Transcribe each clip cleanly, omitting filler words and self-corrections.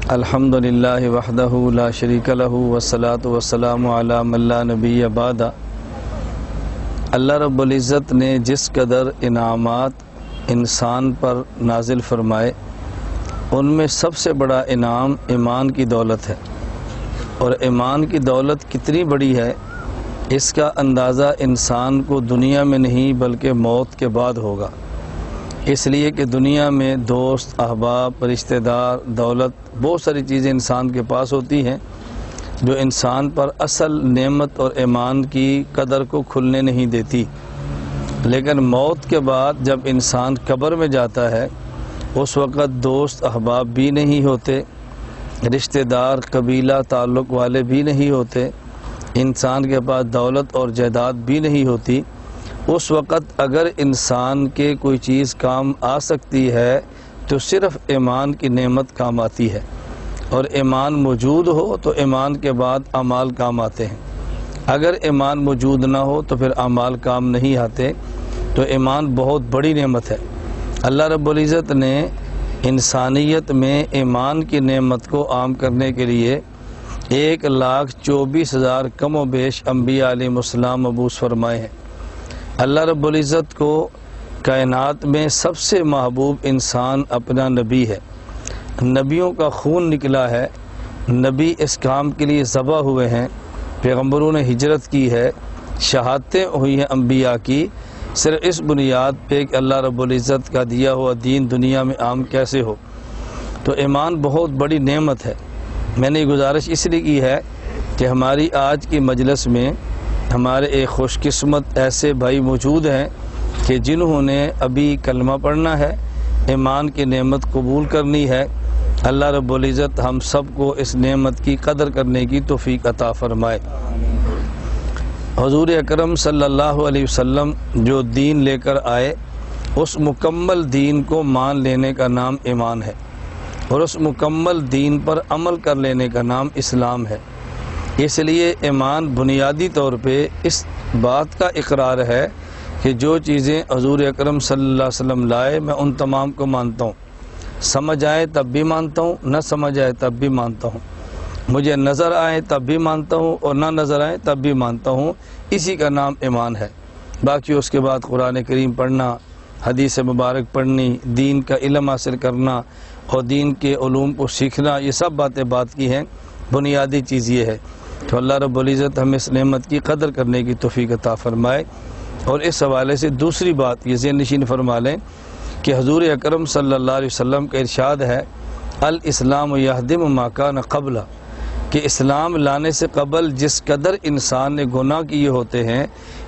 الحمدللہ وحدہ لا شریک لہ والصلاة والسلام علی من لا نبی بعد۔ اللہ رب العزت نے جس قدر انعامات انسان پر نازل فرمائے ان میں سب سے بڑا انعام ایمان کی دولت ہے، اور ایمان کی دولت کتنی بڑی ہے اس کا اندازہ انسان کو دنیا میں نہیں بلکہ موت کے بعد ہوگا، اس لیے کہ دنیا میں دوست، احباب، رشتہ دار، دولت، بہت ساری چیزیں انسان کے پاس ہوتی ہیں جو انسان پر اصل نعمت اور ایمان کی قدر کو کھلنے نہیں دیتی۔ لیکن موت کے بعد جب انسان قبر میں جاتا ہے اس وقت دوست، احباب بھی نہیں ہوتے، رشتہ دار، قبیلہ، تعلق والے بھی نہیں ہوتے، انسان کے پاس دولت اور جائیداد بھی نہیں ہوتی۔ اس وقت اگر انسان کے کوئی چیز کام آ سکتی ہے تو صرف ایمان کی نعمت کام آتی ہے، اور ایمان موجود ہو تو ایمان کے بعد اعمال کام آتے ہیں۔ اگر ایمان موجود نہ ہو تو پھر اعمال کام نہیں آتے، تو ایمان بہت بڑی نعمت ہے۔ اللہ رب العزت نے انسانیت میں ایمان کی نعمت کو عام کرنے کے لیے 1,24,000 کم و بیش انبیاء علیہ السلام مبعوث فرمائے ہیں۔ اللہ رب العزت کو کائنات میں سب سے محبوب انسان اپنا نبی ہے، نبیوں کا خون نکلا ہے، نبی اس کام کے لیے ذبح ہوئے ہیں، پیغمبروں نے ہجرت کی ہے، شہادتیں ہوئی ہیں انبیاء کی، صرف اس بنیاد پہ کہ اللہ رب العزت کا دیا ہوا دین دنیا میں عام کیسے ہو۔ تو ایمان بہت بڑی نعمت ہے۔ میں نے یہ گزارش اس لیے کی ہے کہ ہماری آج کی مجلس میں ہمارے ایک خوش قسمت ایسے بھائی موجود ہیں کہ جنہوں نے ابھی کلمہ پڑھنا ہے، ایمان کی نعمت قبول کرنی ہے۔ اللہ رب العزت ہم سب کو اس نعمت کی قدر کرنے کی توفیق عطا فرمائے۔ حضور اکرم صلی اللہ علیہ وسلم جو دین لے کر آئے اس مکمل دین کو مان لینے کا نام ایمان ہے، اور اس مکمل دین پر عمل کر لینے کا نام اسلام ہے۔ اس لیے ایمان بنیادی طور پہ اس بات کا اقرار ہے کہ جو چیزیں حضور اکرم صلی اللہ علیہ وسلم لائے میں ان تمام کو مانتا ہوں، سمجھ آئے تب بھی مانتا ہوں، نہ سمجھ آئے تب بھی مانتا ہوں، مجھے نظر آئے تب بھی مانتا ہوں اور نہ نظر آئے تب بھی مانتا ہوں۔ اسی کا نام ایمان ہے۔ باقی اس کے بعد قرآن کریم پڑھنا، حدیث مبارک پڑھنی، دین کا علم حاصل کرنا اور دین کے علوم کو سیکھنا، یہ سب باتیں بات کی ہیں، بنیادی چیز یہ ہے۔ تو اللہ رب العزت ہمیں اس نعمت کی قدر کرنے کی توفیق عطا فرمائے۔ اور اس حوالے سے دوسری بات یہ ذہن نشین فرما لیں کہ حضور اکرم صلی اللہ علیہ وسلم کا ارشاد ہے، الاسلام یہدم ما کان قبلہ، کہ اسلام لانے سے قبل جس قدر انسان نے گناہ کیے ہوتے ہیں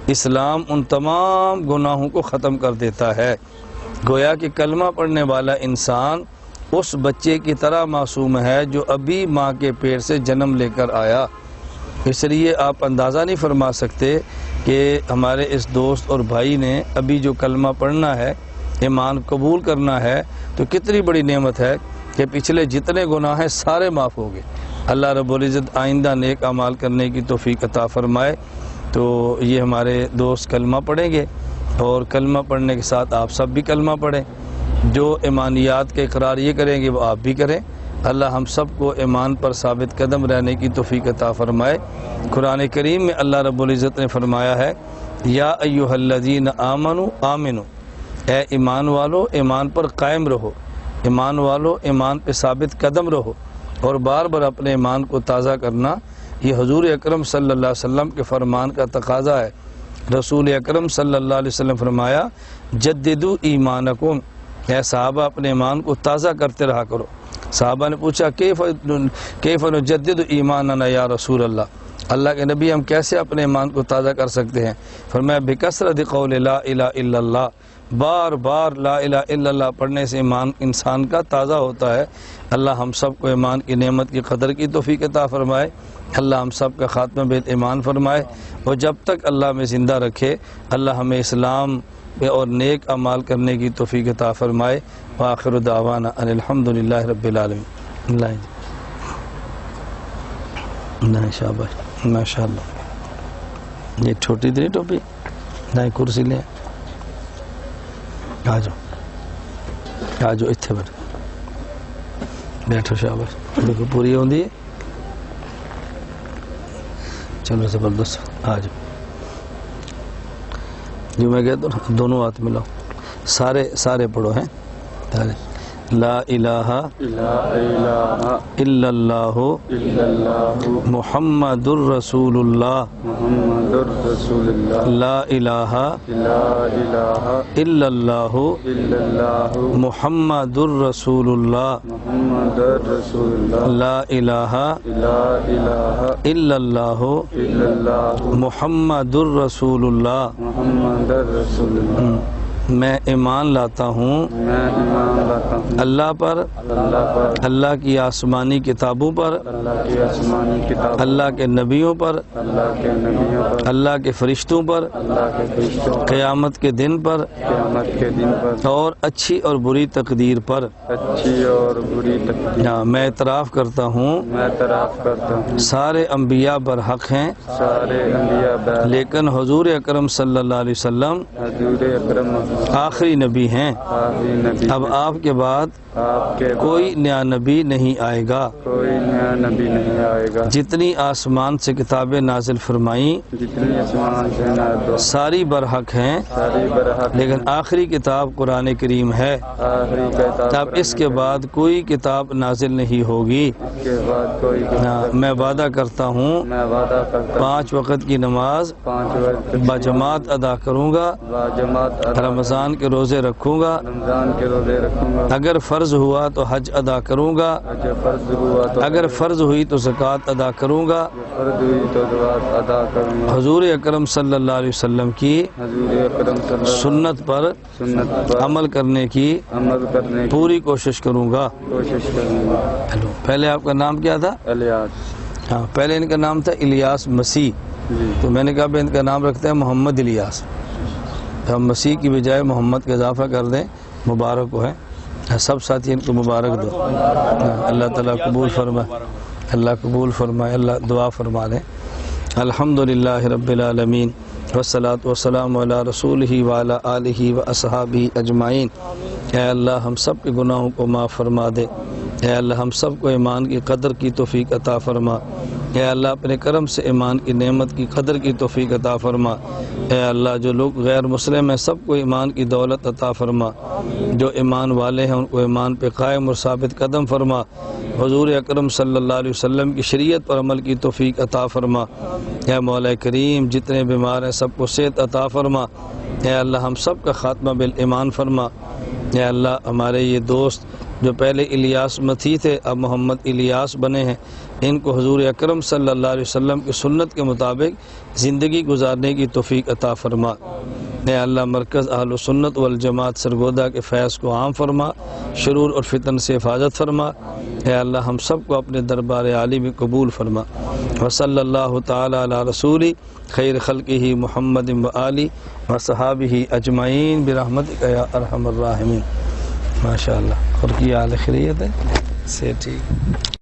اسلام ان تمام گناہوں کو ختم کر دیتا ہے۔ گویا کہ کلمہ پڑھنے والا انسان اس بچے کی طرح معصوم ہے جو ابھی ماں کے پیٹ سے جنم لے کر آیا۔ اس لیے آپ اندازہ نہیں فرما سکتے کہ ہمارے اس دوست اور بھائی نے ابھی جو کلمہ پڑھنا ہے، ایمان قبول کرنا ہے، تو کتنی بڑی نعمت ہے کہ پچھلے جتنے گناہ ہیں سارے معاف ہو گئے۔ اللہ رب العزت آئندہ نیک اعمال کرنے کی توفیق عطا فرمائے۔ تو یہ ہمارے دوست کلمہ پڑھیں گے، اور کلمہ پڑھنے کے ساتھ آپ سب بھی کلمہ پڑھیں، جو ایمانیات کے اقرار یہ کریں گے وہ آپ بھی کریں۔ اللہ ہم سب کو ایمان پر ثابت قدم رہنے کی توفیق عطا فرمائے۔ قرآن کریم میں اللہ رب العزت نے فرمایا ہے، یا ایھا الذین آمنوا آمنوا، اے ایمان والو ایمان پر قائم رہو، ایمان والو ایمان پہ ثابت قدم رہو، اور بار بار اپنے ایمان کو تازہ کرنا یہ حضور اکرم صلی اللہ علیہ وسلم کے فرمان کا تقاضا ہے۔ رسول اکرم صلی اللہ علیہ وسلم فرمایا، جددوا ایمانکم، اے صحابہ اپنے ایمان کو تازہ کرتے رہا کرو۔ صحابہ نے پوچھا، کیف نجدد ایماننا یا رسول اللہ، اللہ کے نبی ہم کیسے اپنے ایمان کو تازہ کر سکتے ہیں؟ فرمایا، بکثرت قول لا الہ الا اللہ، بار بار لا الہ الا اللہ پڑھنے سے ایمان انسان کا تازہ ہوتا ہے۔ اللہ ہم سب کو ایمان کی نعمت کی قدر کی توفیق عطا فرمائے۔ اللہ ہم سب کا خاتمہ بالایمان فرمائے، اور جب تک اللہ میں زندہ رکھے اللہ ہمیں اسلام اور نیک اعمال کرنے کی توفیق عطا فرمائے۔ وآخر دعوانا ان الحمدللہ رب العالمین۔ اللہ شاباش، ماشاءاللہ۔ یہ چھوٹی تھی ٹوپی، نہ کرسی لیں، آ جاؤ اتھے بیٹھ۔ بیٹھو شاباش دیکھو پوری ہوندی ہے چلو زبردست آ جاؤ جو میں کہتا ہوں دونوں ہاتھ ملاؤ سارے پڑھو ہیں سارے لا الہ الا اللہ محمد الرسول اللہ لا الہ الا اللہ محمد الرسول اللہ لا الہ الا اللہ محمد الرسول اللہ میں ایمان لاتا ہوں اللہ پر اللہ کی آسمانی کتابوں پر اللہ کے نبیوں پر اللہ کے فرشتوں پر قیامت کے دن پر اور اچھی اور بری تقدیر پر میں اعتراف کرتا ہوں سارے انبیاء برحق ہیں لیکن حضور اکرم صلی اللہ علیہ وسلم آخری نبی ہیں اب آپ کے بعد کوئی نیا نبی نہیں آئے گا جتنی آسمان سے کتابیں نازل فرمائیں ساری برحق ہیں لیکن آخری کتاب قرآن کریم ہے اب اس کے بعد کوئی کتاب نازل نہیں ہوگی میں وعدہ کرتا ہوں 5 وقت کی نماز باجماعت ادا کروں گا رمضان کے روزے رکھوں گا اگر فرض ہوا تو حج ادا کروں گا اگر فرض ہوئی تو زکوٰۃ ادا کروں گا حضور اکرم صلی اللہ علیہ وسلم کی سنت پر عمل کرنے کی پوری کوشش کروں گا پہلے آپ کا نام کیا تھا ہاں پہلے ان کا نام تھا الیاس مسیح تو میں نے کہا ان کا نام رکھتے ہیں محمد الیاس ہم مسیح کی بجائے محمد کا اضافہ کر دیں مبارک ہو ہے سب ساتھی ان کو مبارک دو اللہ تعالیٰ قبول فرمائے اللہ دعا فرما دیں الحمدللہ رب العالمین والصلاة والسلام علی رسولہ وعلی آلہ واصحابہ اجمعین اے اللہ ہم سب کے گناہوں کو معاف فرما دے اے اللہ ہم سب کو ایمان کی قدر کی توفیق عطا فرما اے اللہ اپنے کرم سے ایمان کی نعمت کی قدر کی توفیق عطا فرما اے اللہ جو لوگ غیر مسلم ہیں سب کو ایمان کی دولت عطا فرما جو ایمان والے ہیں ان کو ایمان پہ قائم اور ثابت قدم فرما حضور اکرم صلی اللہ علیہ وسلم کی شریعت پر عمل کی توفیق عطا فرما اے مولا کریم جتنے بیمار ہیں سب کو صحت عطا فرما اے اللہ ہم سب کا خاتمہ بالایمان فرما اے اللہ ہمارے یہ دوست جو پہلے الیاس مسیح تھے اب محمد الیاس بنے ہیں ان کو حضور اکرم صلی اللہ علیہ وسلم کی سنت کے مطابق زندگی گزارنے کی توفیق عطا فرما اے اللہ مرکز اہل سنت والجماعت سرگودا کے فیض کو عام فرما شرور اور فتن سے حفاظت فرما اے اللہ ہم سب کو اپنے دربار عالی میں قبول فرما وصلی اللہ تعالی علی رسولی خیر خلقہ محمد وآلہ وصحابہ اجمعین برحمتک یا ارحم الراحمین ماشاءاللہ اور کی حال خیریت ہے سے ٹھیک